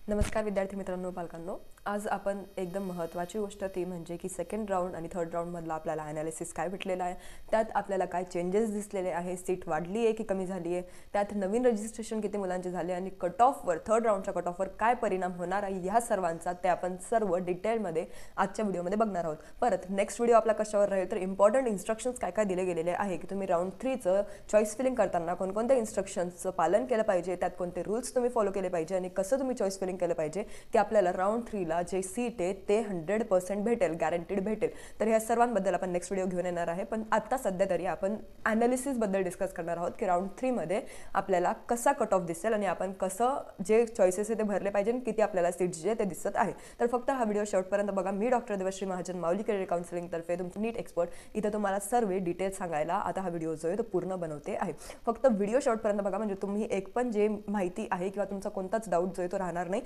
नमस्कार विद्यार्थी मित्रांनो, पालकांनो. आज आपण एकदम महत्त्वाची गोष्ट ती म्हणजे की सेकंड राऊंड आणि थर्ड राऊंडमधला आपल्याला ॲनालिसिस काय भेटलेला आहे, त्यात आपल्याला काय चेंजेस दिसलेले आहे, सीट वाढली आहे की कमी झाली आहे, त्यात नवीन रजिस्ट्रेशन किती मुलांचे झाले आणि कट ऑफवर थर्ड राऊंडच्या कट ऑफवर काय परिणाम होणार आहे, ह्या सर्वांचा ते आपण सर्व डिटेलमध्ये आजच्या व्हिडिओमध्ये बघणार आहोत. परत नेक्स्ट व्हिडिओ आपला कशावर राहील तर इम्पॉर्टंट इन्स्ट्रक्शन्स काय काय दिले गेलेले आहे की तुम्ही राऊंड 3चं चॉईस फिलिंग करताना कोणकोणत्या इन्स्ट्रक्शन्सचं पालन केलं पाहिजे, त्यात कोणते रूल्स तुम्ही फॉलो केले पाहिजे आणि कसं तुम्ही चॉईस फिलिंग केलं पाहिजे की आपल्याला राऊंड 3ला जे सीट आहे ते 100% भेटेल, गॅरंटीड भेटेल. तर ह्या सर्वांबद्दल आपण नेक्स्ट व्हिडिओ घेऊन येणार आहे. पण आता सध्या तरी आपण ॲनालिसिसबद्दल डिस्कस करणार आहोत की राऊंड 3मध्ये आपल्याला कसा कट ऑफ दिसेल आणि आपण कसं जे चॉईसेस आहे ते भरले पाहिजे आणि किती आपल्याला सीट्स जे ते दिसत आहे. तर फक्त हा व्हिडिओ शेवटपर्यंत बघा. मी डॉक्टर देवश्री महाजन, माऊली करिअर काउन्सिलिंगतर्फे तुमचं नीट एक्सपर्ट, इथं तुम्हाला सर्व डिटेल्स सांगायला आता हा व्हिडिओ जो आहे तो पूर्ण बनवते आहे. फक्त व्हिडिओ शेवटपर्यंत बघा, म्हणजे तुम्ही एक पण जे माहिती आहे किंवा तुमचा कोणताच डाऊट जो आहे तो राहणार नाही.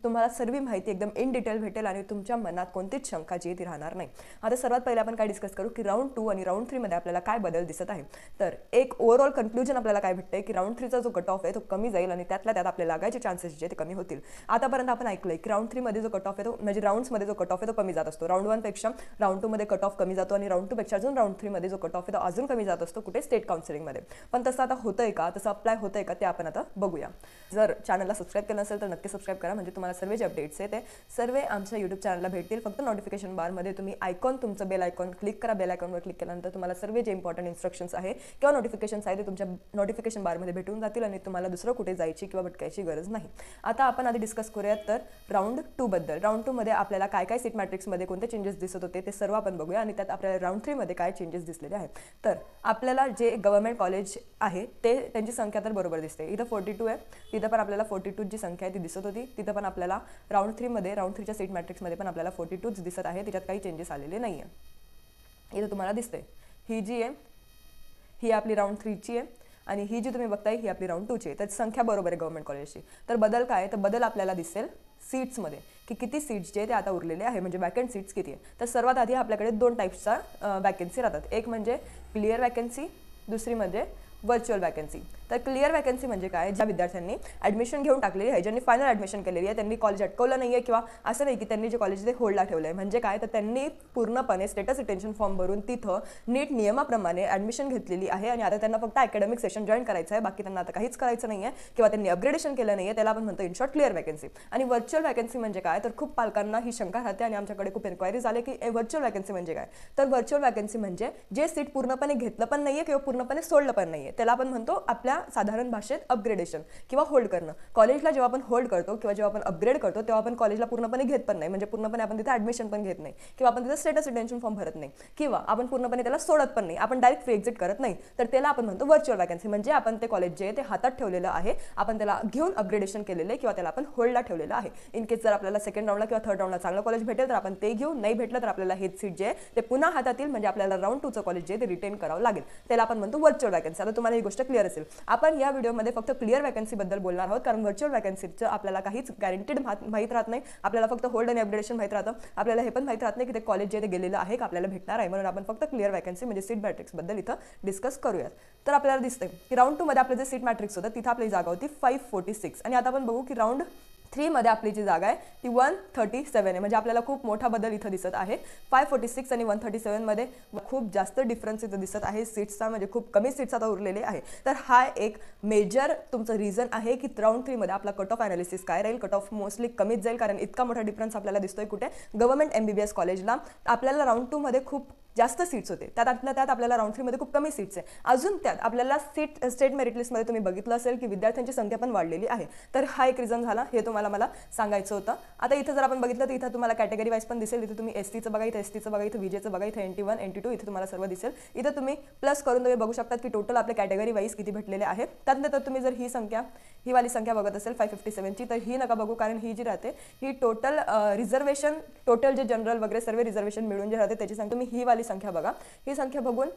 तुम्हाला सर्व माहिती एकदम इन डिटेल भेटेल आणि तुमच्या मनात कोणतीच शंका जी आहे ती राहणार नाही. आता सर्वात पहिले आपण काय डिस्कस करू की राऊंड 2 आणि राऊंड 3 मध्ये आपल्याला काय बदल दिसत आहे. तर एक ओव्हरऑल कन्क्लुजन आपल्याला काय भेटतंय की राऊंड 3चा जो कट ऑफ आहे तो कमी जाईल आणि त्यातल्या त्यात आपल्याला लागायचे चान्सेस जे ते कमी होतील. आतापर्यंत आपण ऐकलंय की राऊंड 3 मध्ये जो कट ऑफ आहे तो म्हणजे राऊंड्समध्ये जो कट ऑफ आहे तो कमी जात असतो. राऊंड 1 पेक्षा राऊंड 2 मध्ये कट ऑफ कमी जातो आणि राऊंड 2 पेक्षा अजून राऊंड 3 मध्ये जो कट ऑफ आहे तो अजून कमी जात असतो कुठे स्टेट काउन्सिलिंगमध्ये. पण तसं आता होतंय का, तसं अप्लाय होतंय का ते आपण आता बघूया. जर चॅनलला सबस्क्राईब केलं नसेल तर नक्की सबस्क्राईब करा, म्हणजे तुम्हाला सर्व जे अपडेट्स आहे ते सर्व आमच्या यूट्यूब चॅनलला भेटतील. फक्त नोटिफिकेशन बारमध्ये तुम्ही आयकॉन, तुमचं बेल आयकॉन क्लिक करा. बेल आयकॉनवर क्लिक केल्यानंतर तुम्हाला सर्व जे इम्पॉर्टंट इन्स्ट्रक्शन्स आहे किंवा नोटिफिकेशन्स आहे ते तुमच्या नोटिफिकेशन बारमध्ये भेटून जातील आणि तुम्हाला दुसरं कुठे जायची किंवा भटकायची गरज नाही. आता आपण आधी डिस्कस करूयात तर राऊंड 2 बद्दल. राऊंड 2 मध्ये आपल्याला काय काय सीट मॅट्रिक्समध्ये कोणते चेंजेस दिसत होते ते सर्व आपण बघूया आणि त्यात आपल्याला राऊंड 3 मध्ये काय चेंजेस दिसलेले आहेत. तर आपल्याला जे गव्हर्नमेंट कॉलेज आहे ते त्यांची संख्या तर बरोबर दिसते. इथं 42 आहे, तिथं पण आपल्याला 42 जी संख्या आहे ती दिसत होती. तिथं पण आपल्याला राऊंड 3 मध्ये राऊंड 3च्या सीट मॅट्रिक्समध्ये पण आपल्याला 42च दिसत आहे. त्याच्यात काही चेंजेस आलेले नाही आहे. इथं तुम्हाला दिसते ही जी आहे ही आपली राऊंड 3ची आहे आणि ही जी तुम्ही बघताय ही आपली राऊंड 2ची आहे. त्याची संख्या बरोबर आहे गव्हर्नमेंट कॉलेजची. तर बदल काय, तर बदल आपल्याला दिसेल सीट्समध्ये की किती सीट्स जे ते आता उरलेले आहे, म्हणजे वॅकंट सीट्स किती आहे. तर सर्वात आधी आपल्याकडे 2 टाईप्सचा वॅकन्सी राहतात. एक म्हणजे क्लिअर वॅकन्सी, दुसरी म्हणजे व्हर्च्युअल वॅकन्सी. तर क्लिअर वॅकन्सी म्हणजे काय, ज्या विद्यार्थ्यांनी ॲडमिशन घेऊन टाकलेली आहे, ज्यांनी फायनल ॲडमिशन केलेली आहे, त्यांनी कॉलेज अटकवलं नाही आहे किंवा असं नाही की त्यांनी जे कॉलेज ते होल्डला ठेवलं आहे. म्हणजे काय, तर त्यांनी पूर्णपणे स्टेटस रिटेन्शन फॉर्म भरून तिथं नीट नियमाप्रमाणे ॲडमिशन घेतलेली आहे आणि आता त्यांना फक्त अकॅडमिक सेशन जॉईन करायचं आहे. बाकी त्यांना आता काहीच करायचं नाही आहे किंवा त्यांनी अपग्रेडेशन केलं नाही आहे. त्याला आपण म्हणतो इन शॉर्ट क्लिअर वॅकन्सी. आणि व्हर्च्युअल वॅकन्सी म्हणजे काय, तर खूप पालकांना ही शंका राहते आणि आमच्याकडे खूप एन्क्वायरीज आले की व्हर्च्युअल वॅकन्सी म्हणजे काय. तर व्हर्च्युअल वॅकन्सी म्हणजे जे सीट पूर्णपणे घेतलं पण नाही आहे किंवा पूर्णपणे सोडलं पण नाही आहे, त्याला आपण म्हणतो आपल्या साधारण भाषेत अपग्रेडेशन किंवा होल्ड करणं. कॉलेजला जेव्हा आपण होल्ड करतो किंवा जेव्हा आपण अपग्रेड करतो तेव्हा आपण कॉलेजला पूर्णपणे घेत पण नाही, म्हणजे पूर्णपणे आपण तिथे ॲडमिशन पण घेत नाही किंवा आपण तिथे स्टेटस रिटेन्शन फॉर्म भरत नाही किंवा आपण पूर्णपणे त्याला सोडत पण नाही, आपण डायरेक्ट फ्री एक्झिट करत नाही. तर त्याला आपण म्हणतो व्हर्च्युअल वॅकन्सी. म्हणजे आपण ते कॉलेज जे आहे ते हातात ठेवलेलं आहे, आपण त्याला घेऊन अपग्रेडेशन केलेलं आहे किंवा त्याला आपण होल्डला ठेवलेलं आहे. इन केस जर आपल्याला सेकंड राऊंडला किंवा थर्ड राऊंडला चांगलं कॉलेज भेटेल तर आपण ते घेऊ, नाही भेटलं तर आपल्याला हेच सीट जे आहे ते पुन्हा हातात येईल, म्हणजे आपल्याला राऊंड 2चं कॉलेज जे आहे ते रिटेन करावं लागेल. त्याला आपण म्हणतो व्हर्च्युअल वॅकन्सी. आता तुम्हाला ही गोष्ट क्लिअर असेल. आपण या व्हिडिओमध्ये फक्त क्लिअर वॅकन्सी बद्दल बोलणार आहोत, कारण व्हर्च्युअल वॅकन्सीचं आपल्याला काहीच गॅरंटीड माहीत राहत नाही. आपल्याला फक्त होल्ड आणि अपग्रेडेशन माहीत राहतं. आपल्याला हे पण माहीत राहत नाही की ते कॉलेज जे ते गेलेलं आहे का आपल्याला भेटणार आहे. म्हणून आपण फक्त क्लिअर वॅकन्सी म्हणजे सीट मॅट्रिक्स बद्दल इथं डिस्कस करूयात. तर आपल्याला दिसतंय की राऊंड 2 मध्ये आपलं जे सीट मॅट्रिक्स होतं तिथं आपली जागा होती 546 आणि आता आपण बघू की राऊंड 3 मध्ये आपली जी जागा आहे ती 137 आहे. म्हणजे आपल्याला खूप मोठा बदल इथं दिसत आहे. 546 आणि 137 मध्ये खूप जास्त डिफरन्स इथं दिसत आहे सीट्सचा, म्हणजे खूप कमी सीट्स आता उरलेले आहे. तर हा एक मेजर तुमचं रिझन आहे की राऊंड 3 मध्ये आपला कट ऑफ ॲनालिसिस काय राहील. कट ऑफ मोस्टली कमीच जाईल, कारण इतका मोठा डिफरन्स आपल्याला दिसतोय कुठे गव्हर्नमेंट MBBS कॉलेजला. आपल्याला राऊंड 2 मध्ये खूप जास्त सीट्स होते, त्यात आपल्याला राऊंड 3 मध्ये खूप कमी सीट्स आहे. अजून त्यात आपल्याला स्टेट मेरिट लिस्टमध्ये तुम्ही बघितलं असेल की विद्यार्थ्यांची संख्या पण वाढलेली आहे. तर हा एक रिझन झाला, हे तुम्हाला मला सांगायचं होतं. आता इथं जर आपण बघितलं तर इथं तुम्हाला कॅटेगरी वाईज पण दिसेल. इथं तुम्ही STचं बघा, इथं STचं बघा, इथं VJचं बघा, इथं NT1 NT2 इथं तुम्हाला सर्व दिसेल. इथं तुम्ही प्लस करून तुम्ही बघू शकता की टोटल आपल्या कॅटेगरी वाईज किती भेटलेले आहेत. त्यानंतर तुम्ही जर ही वाली संख्या बघत असेल 557ची, तर ही नका बघू, कारण ही जी राहते ही टोटल रिझर्वेशन, टोटल जे जनरल वगैरे सर्व रिझर्वेशन मिळून जे राहते त्याची संख्या. तुम्ही ही वाली संख्या बघा. ही संख्या बघून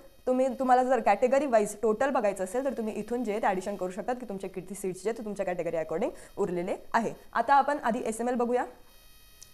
तुम्हाला जर कॅटेगरी वाईज टोटल बघायचं असेल तर तुम्ही इथून जे ते ॲडिशन करू शकतात की तुमचे किती सीट्स जे ते तुमच्या कॅटेगरी अकॉर्डिंग उरलेले आहे. आता आपण आधी SML बघूया.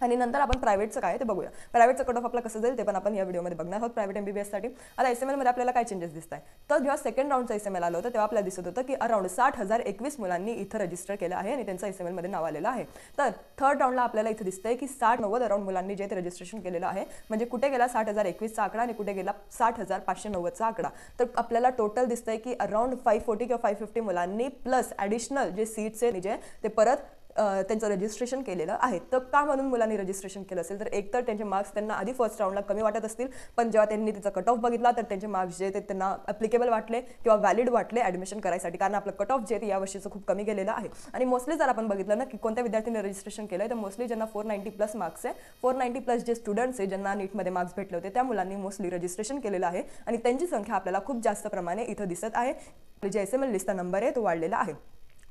आणि नंतर आपण प्रायव्हेटचं काय ते बघूया. प्रायव्हेटचं कट ऑफ आपला कसं जाईल ते पण आपण या व्हिडिओमध्ये बघणार आहोत प्रायव्हेट MBBSसाठी. आता SML मध्ये आपल्याला काय चेंजेस दिसत आहे, तर जेव्हा सेकंड राऊंडचं SML आलं होतं तेव्हा आपल्याला दिसत होतं की अराउंड 60,021 मुलांनी इथं रजिस्टर केलं आहे आणि त्यांचं SML मध्ये नाव आलेलं आहे. तर थर्ड राऊंडला आपल्याला इथं दिसतंय की 60-90 अराउंड मुलांनी जे ते रजिस्ट्रेशन केलेलं आहे. म्हणजे कुठे गेला 60,021चा आकडा आणि कुठे गेला 60,590चा आकडा. तर आपल्याला टोटल दिसतंय की अराउंड 540 किंवा 550 मुलांनी प्लस ॲडिशनल जे सीट्स आहे जे ते परत त्यांचं रजिस्ट्रेशन केलेलं आहे. तर का म्हणून मुलांनी रजिस्ट्रेशन केलं असेल, तर एकतर त्यांचे मार्क्स त्यांना आधी फर्स्ट राऊंडला कमी वाटत असतील, पण जेव्हा त्यांनी त्याचा कट ऑफ बघितला तर त्यांचे मार्क्स जे ते त्यांना ॲप्लिकेबल वाटले किंवा व्हॅलिड वाटले ॲडमिशन करायसाठी, कारण आपलं कट ऑफ जे ते या वर्षीचं खूप कमी गेलेलं आहे. आणि मोस्टली जर आपण बघितलं ना की कोणत्या विद्यार्थ्यांनी रजिस्ट्रेशन केलं तर मोस्टली ज्यांना 490+ मार्क्स आहे, 490+ जे स्टुडंट्स आहे ज्यांना नीटमध्ये मार्क्स भेटले होते त्या मुलांनी मोस्टली रजिस्ट्रेशन केलेलं आहे आणि त्यांची संख्या आपल्याला खूप जास्त प्रमाणे इथं दिसत आहे. जे SML लिस्टचा नंबर आहे तो वाढलेला आहे.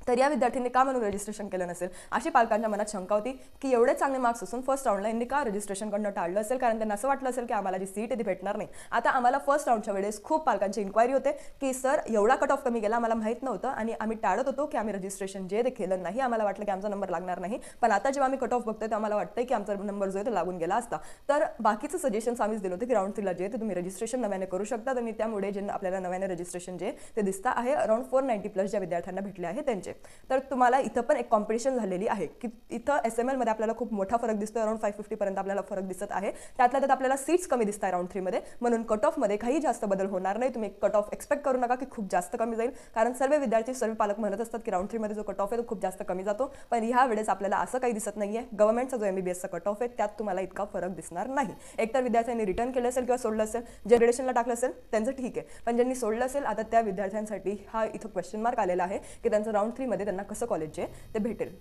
तर या विद्यार्थ्यांनी का म्हणून रजिस्ट्रेशन केलं नसेल अशी पालकांच्या मनात शंका होती की एवढे चांगले मार्क्स असून फर्स्ट राऊंडला यांनी का रजिस्ट्रेशन करणं टाळलं असेल, कारण त्यांना असं वाटलं असेल की आम्हाला जी सीट आहे ती भेटणार नाही. आता आम्हाला फर्स्ट राऊंडच्या वेळेस खूप पालकांची इन्क्वायरी होते की सर एवढा कट ऑफ कमी गेला आम्हाला माहीत नव्हतं आणि आम्ही टाळत होतो की आम्ही रजिस्ट्रेशन जे ते केलं नाही, आम्हाला वाटलं की आमचा नंबर लागणार नाही, पण आता जेव्हा आम्ही कट ऑफ बघतोय तर आम्हाला वाटतंय की आमचा नंबर जो आहे तो लागून गेला असता. तर बाकीचं सजेशन्स आम्हीच दिलं होतं की राऊंड 3ला जे ते तुम्ही रजिस्ट्रेशन नव्याने करू शकता आणि त्यामुळे जे आपल्याला नव्याने रजिस्ट्रेशन जे ते दिसतं आहे अराउंड 490+ ज्या विद्यार्थ्यांना भेटले आहे त्यांचे. तर तुम्हाला इथं पण एक कॉम्पिटिशन झालेली आहे की इथं SML मध्ये आपल्याला खूप मोठा फरक दिसतो, अराउंड 550 पर्यंत आपल्याला फरक दिसत आहे. त्यातल्या त्यात आपल्याला सीट्स कमी दिसत आहे राऊंड 3 मध्ये, म्हणून कट ऑफमध्ये काही जास्त बदल होणार नाही. तुम्ही कट ऑफ एक्सपेक्ट करू नका की खूप जास्त कमी जाईल, कारण सर्व विद्यार्थी सर्व पालक म्हणत असतात की राऊंड 3 मध्ये जो कट ऑफ आहे तो खूप जास्त कमी जातो, पण ह्या वेळेस आपल्याला असं काही दिसत नाहीये. गव्हर्नमेंटचा जो MBBSचा कट ऑफ आहे त्यात तुम्हाला इतका फरक दिसणार नाही. एकतर विद्यार्थ्यांनी रिटर्न केलं असेल किंवा सोडलं असेल, जे ग्रेडेशनला टाकलं असेल त्यांचं ठीक आहे, पण ज्यांनी सोडलं असेल आता त्या विद्यार्थ्यांसाठी हा इथं क्वेश्चन मार्क आलेला आहे की त्यांचं राऊंड 3 मध्ये त्यांना कसं कॉलेज जे ते भेटेल.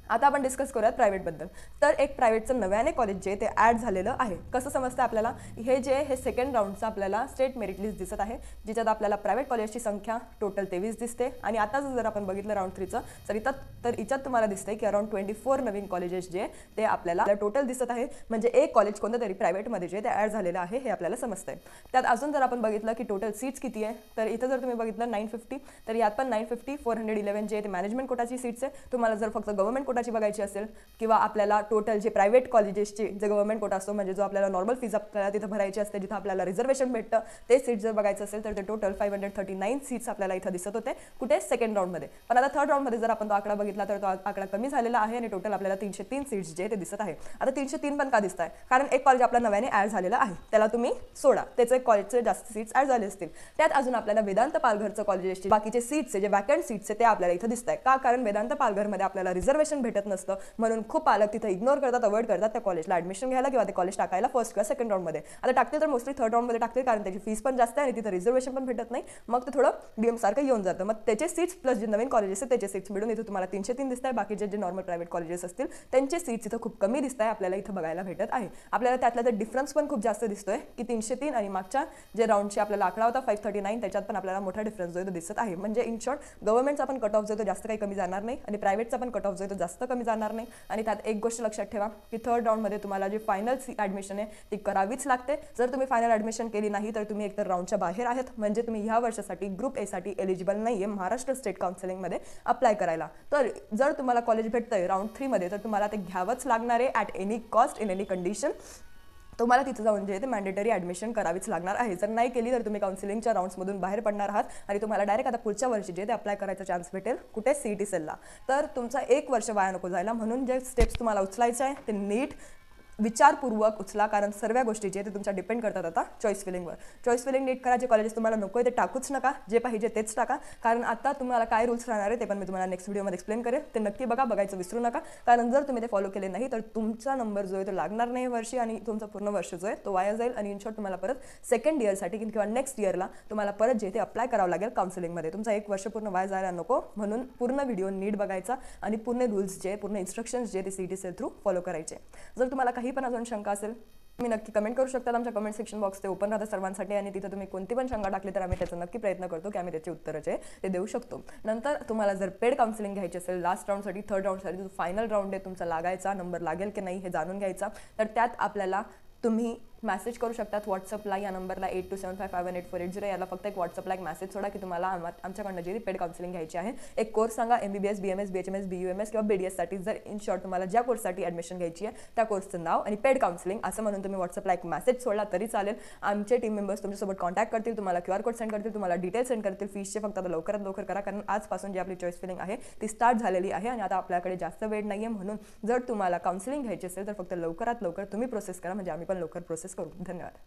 आता आपण डिस्कस करूयात प्रायव्हेटबद्दल. तर एक प्रायव्हेटचं नव्याने कॉलेज जे ते ॲड झालेलं आहे. कसं समजतं आपल्याला, हे सेकंड राऊंडचं आपल्याला स्टेट मेरिट लिस्ट दिसत आहे, ज्याच्यात आपल्याला प्रायव्हेट कॉलेजची संख्या टोटल 23 दिसते. आणि आता जर आपण बघितलं राऊंड 3चं तर इच्यात तुम्हाला दिसतंय की अराउंड 24 नवीन कॉलेजेस जे ते आपल्याला टोटल दिसत आहे. म्हणजे एक कॉलेज कोणतं तरी प्रायव्हेटमध्ये जे ते ॲड झालेलं आहे हे आपल्याला समजतंय. त्यात अजून जर आपण बघितलं की टोटल सीट्स किती आहे, तर इथं जर तुम्ही बघितलं 950, तर यात पण 950 411 जे ते मॅनेजमेंट कोटाची सीट्स आहे. तुम्हाला जर फक्त गव्हर्नमेंट कोटाची बघायची असेल किंवा आपल्याला टोटल जे प्रायव्हेट कॉलेजेसचे जे गव्हर्नमेंट कोटा असतो, म्हणजे जो आपल्याला नॉर्मल फीज आपल्याला तिथं भरायची असते, जिथं आपल्याला रिझर्वेशन भेटतं, ते सीट्स जर बघायचं असेल तर ते टोटल 539 सीट्स आपल्याला इथं दिसत होते कुठे सेकंड राऊंडमध्ये. पण आता थर्ड राऊंडमध्ये जर आपण तो आकडा बघितला तर तो आकडा कमी झालेला आहे आणि टोटल आपल्याला 303 सीट्स जे ते दिसत आहे. आता 303 पण का दिसत आहे, कारण एक कॉलेज आपला नव्याने ॲड झालेलं आहे, त्याला तुम्ही सोडा, त्याचं एक कॉलेजचे जास्त सीट्स ॲड झाले असतील. त्यात अजून आपल्याला वेदांत पालघरचं कॉलेजेसचे बाकीचे सीट्स जे वॅकंट सीट्स आहे ते आपल्याला इथं दिसत आहे. का, कारण वेदांत पालघरमध्ये आपल्याला रिझर्वेशन भेटत नसतं, म्हणून खूप पालक तिथं इग्नोर करतात, अवॉइड करतात त्या कॉलेजला ॲडमिशन घ्यायला किंवा ते कॉलेज टाकायला फर्स्ट किंवा सेकंड राऊंडमध्ये. आता टाकतील तर मोस्टली थर्ड राऊंडमध्ये टाकतील, कारण त्याची फीस पण जास्त आहे आणि तिथं रिझर्वेशन पण भेटत नाही, मग ते थोडं DM सारखं येऊन जातं. मग त्याचे सीट्स प्लस जे नवीन कॉलेजेस आहेत त्याचे सीट्स मिळून इथं तुम्हाला 303 दिसत आहे. बाकीचे जे नॉर्मल प्रायव्हेट कॉलेजेस असतील त्यांचे सीट्स इथं खूप कमी दिसत आहे, आपल्याला इथं बघायला भेटत आहे. आपल्याला त्यातला तर डिफरन्स पण खूप जास्त दिसतोय की 303 आणि मागच्या जे राऊंडचे आपल्याला आकडा होता 539 त्याच्यात पण आपल्याला मोठा डिफरन्स जो दिसत आहे. म्हणजे इन शॉर्ट गव्हर्नमेंटचा पण कट ऑफ जो तो जास्त काही कमी जाणार नाही आणि प्रायव्हेटचा पण कट ऑफ जो तो जास्त कमी जाणार नाही. आणि त्यात एक गोष्ट लक्षात ठेवा की थर्ड राऊंडमध्ये तुम्हाला जी फायनल ॲडमिशन आहे ती करावीच लागते. जर तुम्ही फायनल ॲडमिशन केली नाही तर तुम्ही एकतर राऊंडच्या बाहेर आहेत, म्हणजे तुम्ही ह्या वर्षासाठी ग्रुप A साठी एलिजिबल नाही आहे महाराष्ट्र स्टेट काउन्सिलिंगमध्ये अप्लाय करायला. तर जर तुम्हाला कॉलेज भेटतंय राऊंड 3 मध्ये तर तुम्हाला ते घ्यावंच लागणार आहे at any cost in any condition. तुम्हाला तिथं जाऊन जे ते मॅन्डेटरी ॲडमिशन करावीच लागणार आहे. जर नाही केली तर तुम्ही काउन्सिलिंगच्या राऊंड्समधून बाहेर पडणार आहात आणि तुम्हाला डायरेक्ट आता पुढच्या वर्षी जे ते अप्लाय करायचा चान्स भेटेल कुठे CET सेलला. तर तुमचा एक वर्ष वाया नको जायला, म्हणून जे स्टेप्स तुम्हाला उचलायचे आहे ते नीट विचारपूर्वक उचला, कारण सर्व गोष्टी जे ते तुमच्या डिपेंड करतात आता चॉईस फिलिंगवर. चॉईस फिलिंग नीट करा, जे कॉलेजेस तुम्हाला नको आहे ते टाकूच नका, जे पाहिजे तेच टाका. कारण आता तुम्हाला काय रूल्स राहणार आहे ते पण मी तुम्हाला नेक्स्ट व्हिडिओमध्ये एक्सप्लेन करेन, ते नक्की बघायचं विसरू नका. कारण जर तुम्ही ते फॉलो केले नाही तर तुमचा नंबर जो आहे तो लागणार नाही वर्षी आणि तुमचा पूर्ण वर्ष जो आहे तो वाया जाईल आणि इन शॉर्ट तुम्हाला परत सेकंड इयरसाठी किंवा नेक्स्ट इयरला तुम्हाला परत जे ते अप्लाय करावं लागेल काउन्सिलिंगमध्ये. तुमचा एक वर्ष पूर्ण वाया जायला नको, म्हणून पूर्ण व्हिडिओ नीट बघायचा आणि पूर्ण रूल्स जे पूर्ण इन्स्ट्रक्शन्स जे ते CET सेल थ्रू फॉलो करायचे. जर तुम्हाला काही पण अजून शंका असेल तुम्ही नक्की कमेंट करू शकता. आमच्या कमेंट सेक्शन बॉक्स ते ओपन राहतं सर्वांसाठी आणि तिथं तुम्ही कोणती पण शंका टाकली तर आम्ही त्याचा नक्की प्रयत्न करतो की आम्ही त्याचे उत्तर जे ते देऊ शकतो. नंतर तुम्हाला जर पेड काउन्सिलिंग घ्यायची असेल लास्ट राऊंडसाठी थर्ड राऊंडसाठी जो फायनल राऊंड आहे तुमचा लागायचा नंबर लागेल की नाही हे जाणून घ्यायचा, तर त्यात आपल्याला तुम्ही मेसेज करू शकतात व्हॉट्सअपला या नंबरला 8275518480. याला फक्त एक व्हॉट्सअपला एक मेसेज सोडा की तुम्हाला आमच्याकडनं जी पेड काउन्सिलिंग घ्यायची आहे. एक कोर्स सांगा, MBBS, BMS, BHMS, BUMS किंवा BDS साठी. जर इन शॉर्ट तुम्हाला ज्या कोर्ससाठी ॲडमिशन घ्यायची आहे त्या कोर्सचं नाव आणि पेड काउन्सिलिंग असं म्हणून तुम्ही व्हॉट्सअपला एक मेसेज सोडला तरी चालेल. आमचे टीम मेंबर्स तुमच्यासोबत कॉन्टॅक्ट करतील, तुम्हाला QR कोड सेंड करतील, तुम्हाला डिटेल्स सेंड करतील. फीसचे फक्त आता लवकरात लवकर करा, कारण आजपासून जी आपली चॉईस फिलिंग आहे ती स्टार्ट झालेली आहे आणि आता आपल्याकडे जास्त वेळ नाही आहे. म्हणून जर तुम्हाला काउन्सिलिंग घ्यायची असेल तर फक्त लवकरात लवकर तुम्ही प्रोसेस करा, म्हणजे आम्ही पण लवकर प्रोसेस करू. धन्यवाद.